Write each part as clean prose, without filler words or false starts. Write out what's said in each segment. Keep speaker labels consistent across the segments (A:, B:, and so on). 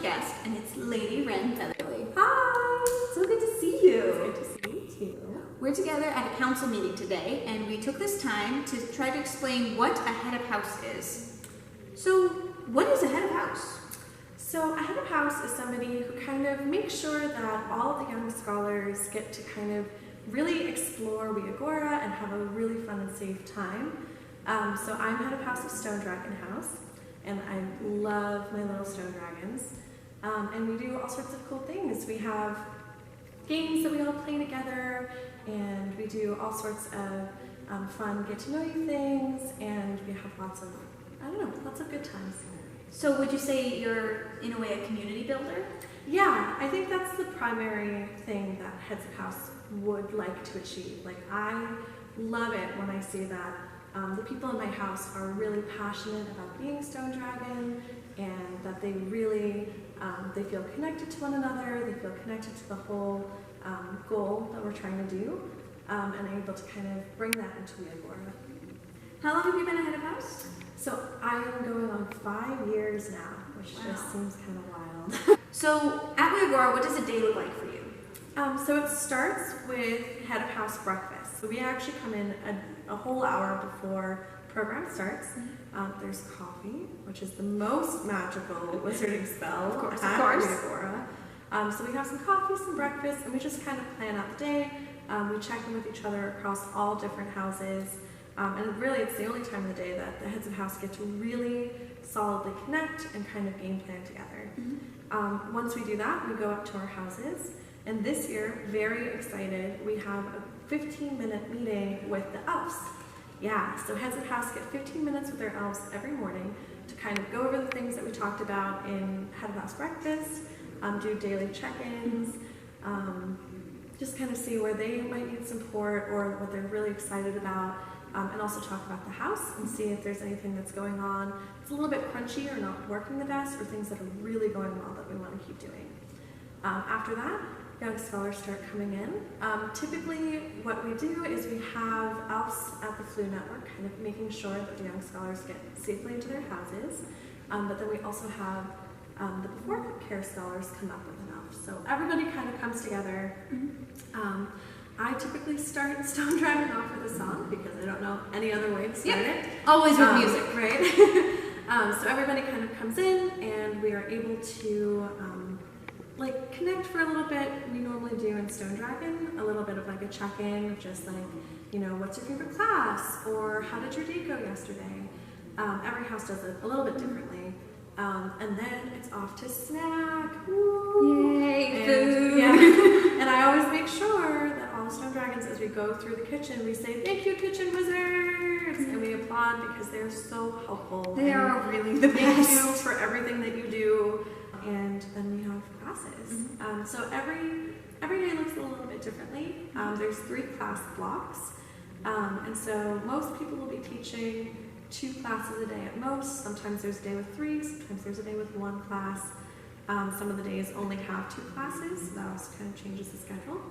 A: guest, and it's Lady Wren Featherly.
B: Hi!
A: So good to see you.
B: It's good to see you too.
A: We're together at a council meeting today, and we took this time to try to explain what a head of house is. So, what is a head of house?
B: So a head of house is somebody who kind of makes sure that all the young scholars get to kind of really explore Wiogoran and have a really fun and safe time. So I'm head of house of Stonedragon House, and I love my little stone dragons. And we do all sorts of cool things. We have games that we all play together, and we do all sorts of fun get-to-know-you things, and we have lots of good times.
A: So would you say you're, in a way, a community builder?
B: Yeah, I think that's the primary thing that heads of house would like to achieve. Like, I love it when I see that the people in my house are really passionate about being Stone Dragon, and that they really, they feel connected to one another, they feel connected to the whole goal that we're trying to do, and are able to kind of bring that into Wiogoran.
A: How long have you been a head of house?
B: So I am going on 5 years now, which just seems kind of wild.
A: So at Wiogoran, what does a day look like for you?
B: So it starts with head of house breakfast. So we actually come in a whole hour before program starts. There's coffee, which is the most magical wizarding spell at Wiogoran. So we have some coffee, some breakfast, and we just kind of plan out the day. We check in with each other across all different houses. And really, it's the only time of the day that the heads of house get to really solidly connect and kind of game plan together. Once we do that, we go up to our houses. And this year, very excited, we have a 15-minute meeting with the elves. Yeah, so heads of house get 15 minutes with their elves every morning to kind of go over the things that we talked about in head of house breakfast, do daily check-ins, just kind of see where they might need support or what they're really excited about. And also talk about the house and see if there's anything that's going on. It's a little bit crunchy or not working the best, or things that are really going well that we want to keep doing. After that, young scholars start coming in. Typically, what we do is we have elves at the Flu Network, kind of making sure that the young scholars get safely into their houses. But then we also have the before care scholars come up with an elf. So everybody kind of comes together. I typically start Stone Dragon off with a song because I don't know any other way to start it.
A: Always with music,
B: right? So everybody kind of comes in, and we are able to like connect for a little bit. We normally do in Stone Dragon a little bit of like a check-in of just like, you know, what's your favorite class, or how did your day go yesterday? Every house does it a little bit differently. And then it's off to snack. Woo!
A: Yay, food!
B: Yeah. And I always make sure that all the Stone Dragons, as we go through the kitchen, we say, "Thank you, kitchen wizards!" And we applaud because they're so helpful.
A: They are really the best.
B: Thank you for everything that you do. And then we have classes. So every day looks a little bit differently. There's 3 class blocks. And so most people will be teaching 2 classes a day at most. Sometimes there's a day with 3, sometimes there's a day with 1 class. Some of the days only have 2 classes, so that also kind of changes the schedule.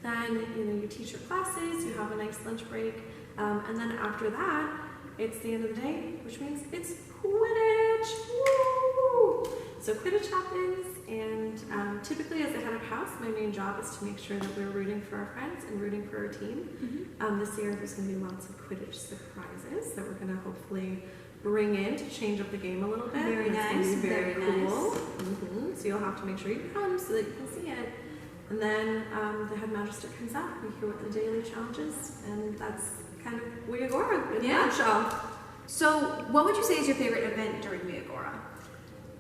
B: Then, you know, you teach your classes, you have a nice lunch break, and then after that, it's the end of the day, which means it's Quidditch! Woo! So Quidditch happens, and typically as a head of house, my main job is to make sure that we're rooting for our friends and rooting for our team. This year there's going to be lots of Quidditch surprises that we're going to hopefully bring in to change up the game a little bit.
A: Very nice.
B: Very cool. So you'll have to make sure you come so that you can see it. And then the head magister comes out, we hear what the daily challenge is, and that's kind of Wiogoran in a nutshell.
A: So what would you say is your favorite event during Wiogoran?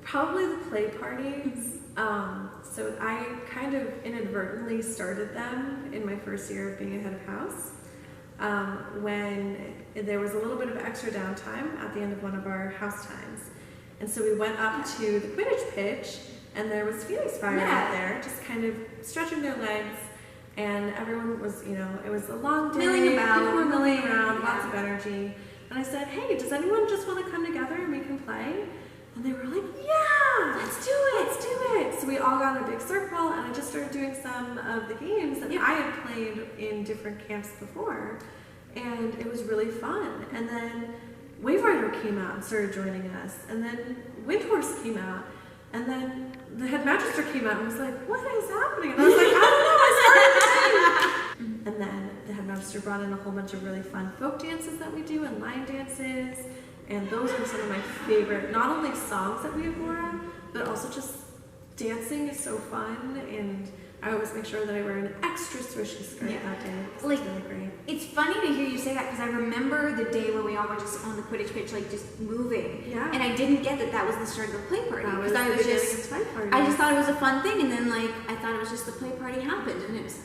B: Probably the play parties. So I kind of inadvertently started them in my first year of being a head of house, when there was a little bit of extra downtime at the end of one of our house times. And so we went up to the Quidditch pitch, and there was Felix Fire out there, just kind of stretching their legs, and everyone was, you know, it was a long day.
A: Milling about.
B: People were milling around, lots of energy. And I said, "Hey, does anyone just want to come together and we can play?" And they were like, "Yeah, let's do it, let's do it." So we all got in a big circle, and I just started doing some of the games that I had played in different camps before, and it was really fun. And then Wave Rider came out and started joining us, and then Wind Horse came out, and then the head magister came out and was like, "What is happening?" And I was like, "I don't know, I started dancing." And then the head magister brought in a whole bunch of really fun folk dances that we do and line dances, and those were some of my favorite, not only songs at Wiogoran, but also just dancing is so fun, and I always make sure that I wear an extra swishy skirt that day. It's
A: Like,
B: really great.
A: it's funny to hear you say that because I remember the day where we all were just on the Quidditch pitch, like just moving.
B: Yeah.
A: And I didn't get that that was the start of the play party.
B: That was
A: I
B: the
A: was
B: beginning
A: just,
B: of play party.
A: I just thought it was a fun thing, and then like I thought it was just the play party happened, and it was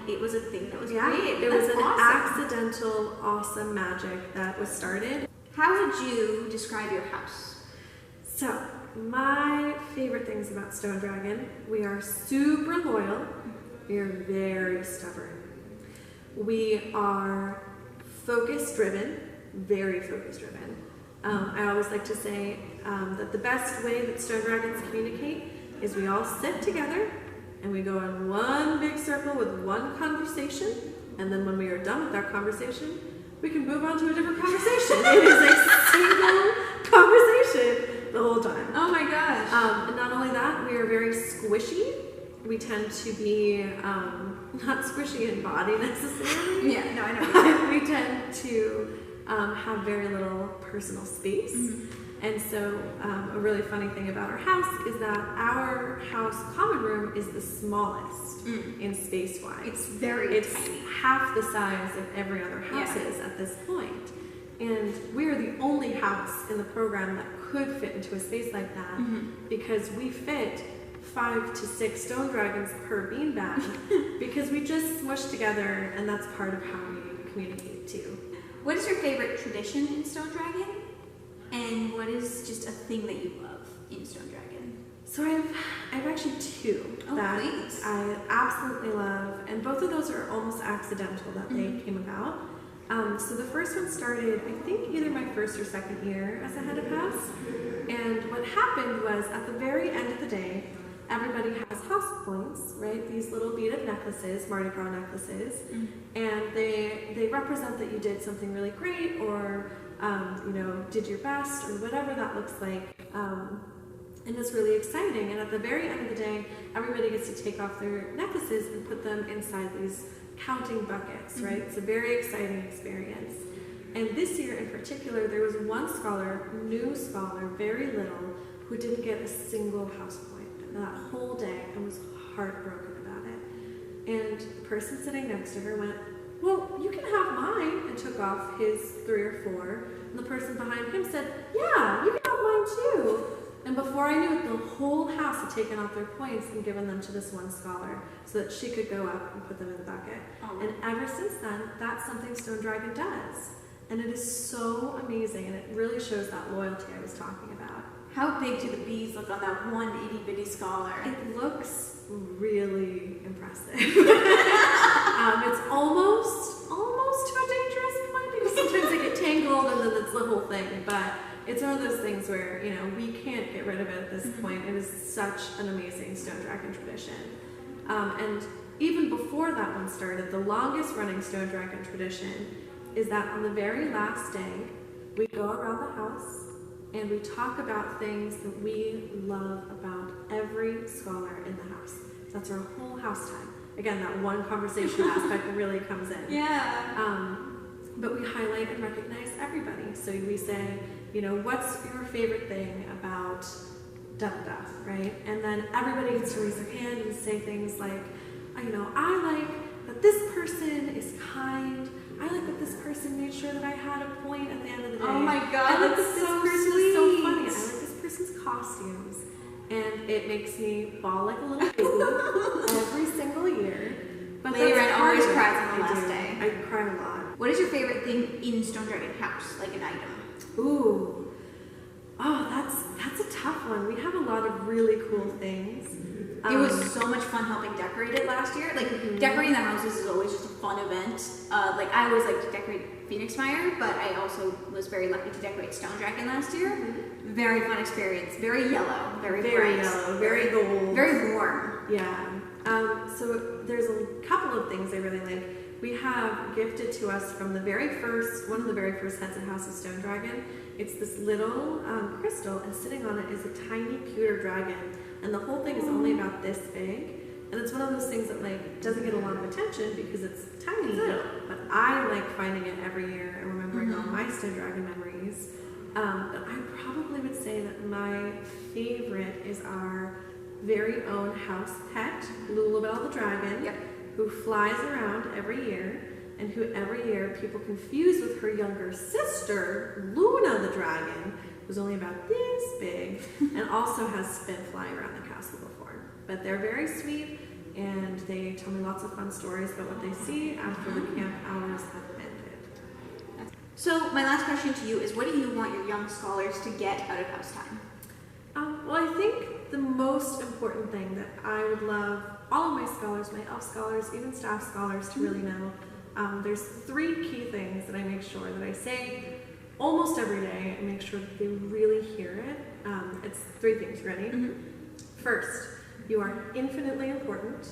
A: it was a thing that was created.
B: It was
A: That's
B: an
A: awesome.
B: accidental, awesome magic that was started.
A: How would you describe your house?
B: So, my favorite things about Stonedragon, we are super loyal. We are very stubborn. We are focus driven, very focus driven. I always like to say that the best way that Stonedragons communicate is we all sit together and we go in one big circle with one conversation, and then when we are done with that conversation, we can move on to a different conversation. It is a single conversation the whole time.
A: Oh my gosh.
B: And not only that, we are very squishy. We tend to be not squishy in body necessarily.
A: Yeah, no, I know.
B: We tend to have very little personal space. And so a really funny thing about our house is that our house common room is the smallest in space-wise.
A: It's very tiny.
B: Half the size of every other house is at this point. And we are the only house in the program that could fit into a space like that because we fit 5 to 6 stone dragons per beanbag because we just smush together, and that's part of how we communicate too.
A: What is your favorite tradition in Stonedragon? And what is just a thing that you love in Stonedragon?
B: So I have actually 2 that
A: please.
B: I absolutely love, and both of those are almost accidental that they came about. So the first one started, I think, either my first or second year as a head of house. And what happened was at the very end of the day, everybody has house points, right? These little beaded necklaces, Mardi Gras necklaces, and they represent that you did something really great, or did your best, or whatever that looks like. And it's really exciting. And at the very end of the day, everybody gets to take off their necklaces and put them inside these counting buckets, right? It's a very exciting experience. And this year in particular, there was one scholar, new scholar, very little, who didn't get a single house point that whole day and was heartbroken about it. And the person sitting next to her went, "Well, you can have mine," and took off his 3 or 4. And the person behind him said, "Yeah, you can have mine too." And before I knew it, the whole house had taken off their points and given them to this one scholar so that she could go up and put them in the bucket.
A: Oh.
B: And ever since then, that's something Stonedragon does. And it is so amazing, and it really shows that loyalty I was talking about.
A: How big do the bees look on that one itty bitty scholar?
B: It looks really impressive. It's almost to a dangerous point because sometimes they get tangled and then it's the whole thing. But it's one of those things where, we can't get rid of it at this point. It is such an amazing Stonedragon tradition. And even before that one started, the longest running Stonedragon tradition is that on the very last day, we go around the house and we talk about things that we love about every scholar in the house. So that's our whole house time. Again, that one conversation aspect really comes in.
A: Yeah.
B: But we highlight and recognize everybody. So we say, what's your favorite thing about da-da-da, right? And then everybody gets to raise their hand and say things like, I like that this person is kind. I like that this person made sure that I had a point at the end of the day.
A: Oh my God,
B: I like
A: that's
B: that this
A: so
B: person
A: sweet.
B: is so funny. I like this person's costumes. And it makes me bawl like a little baby every single year. But
A: Lady
B: that's
A: Wren
B: part
A: always
B: of it.
A: cries on the
B: I
A: last
B: do.
A: day.
B: I cry a lot.
A: What is your favorite thing in Stonedragon House, like an item?
B: Ooh. Oh, that's a tough one. We have a lot of really cool things.
A: It was so much fun helping decorate it last year. Like, decorating the houses is always just a fun event. I always like to decorate Phoenix Fire, but I also was very lucky to decorate Stonedragon last year. Very fun experience. Very yellow. Very bright.
B: Yellow. Very gold.
A: Very warm.
B: Yeah. So there's a couple of things I really like. we have gifted to us from the very first, one of the very first heads of House of Stonedragon. It's this little crystal, and sitting on it is a tiny pewter dragon, and the whole thing is only about this big. And it's one of those things that like doesn't get a lot of attention because it's tiny, but I like finding it every year and remembering all my Stonedragon memories. But I probably would say that my favorite is our very own house pet, Lulabelle the dragon, who flies around every year, and who every year people confuse with her younger sister, Luna the dragon, who's only about this big, and also has spent flying around the castle before. But they're very sweet, and they tell me lots of fun stories about what they see after the camp hours have ended.
A: So my last question to you is, what do you want your young scholars to get out of house time?
B: Well, I think the most important thing that I would love all of my scholars, my elf scholars, even staff scholars to really know, there's 3 key things that I make sure that I say almost every day and make sure that they really hear it. It's 3 things. Ready? First, you are infinitely important.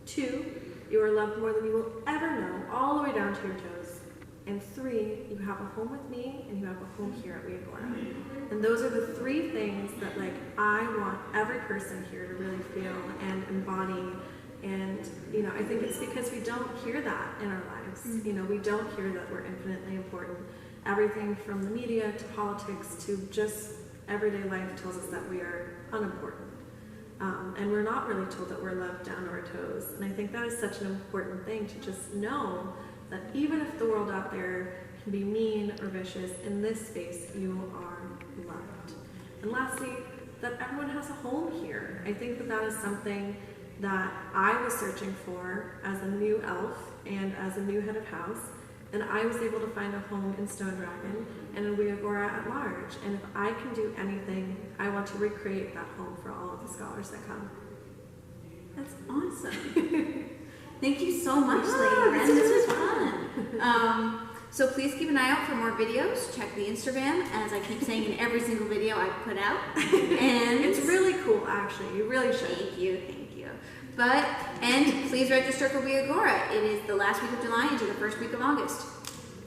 B: 2, you are loved more than you will ever know, all the way down to your toes. And 3, you have a home with me, and you have a home here at Wiogoran. And those are the 3 things that like I want every person here to really feel and embody. And you know, I think it's because we don't hear that in our lives. You know, we don't hear that we're infinitely important. Everything from the media to politics to just everyday life tells us that we are unimportant. And we're not really told that we're loved down to our toes. And I think that is such an important thing to just know that even if the world out there can be mean or vicious, in this space you are loved. And lastly, that everyone has a home here. I think that that is something that I was searching for as a new elf and as a new head of house. And I was able to find a home in Stonedragon and in Wiogora at large. And if I can do anything, I want to recreate that home for all of the scholars that come.
A: That's awesome. Thank you so much, Lady Wren. This was fun. So please keep an eye out for more videos. Check the Instagram, as I keep saying in every single video I put out. And
B: it's really cool, actually. You really should.
A: Thank you. And please register for Wiogora. It is the last week of July into the first week of August.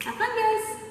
A: Have fun, guys.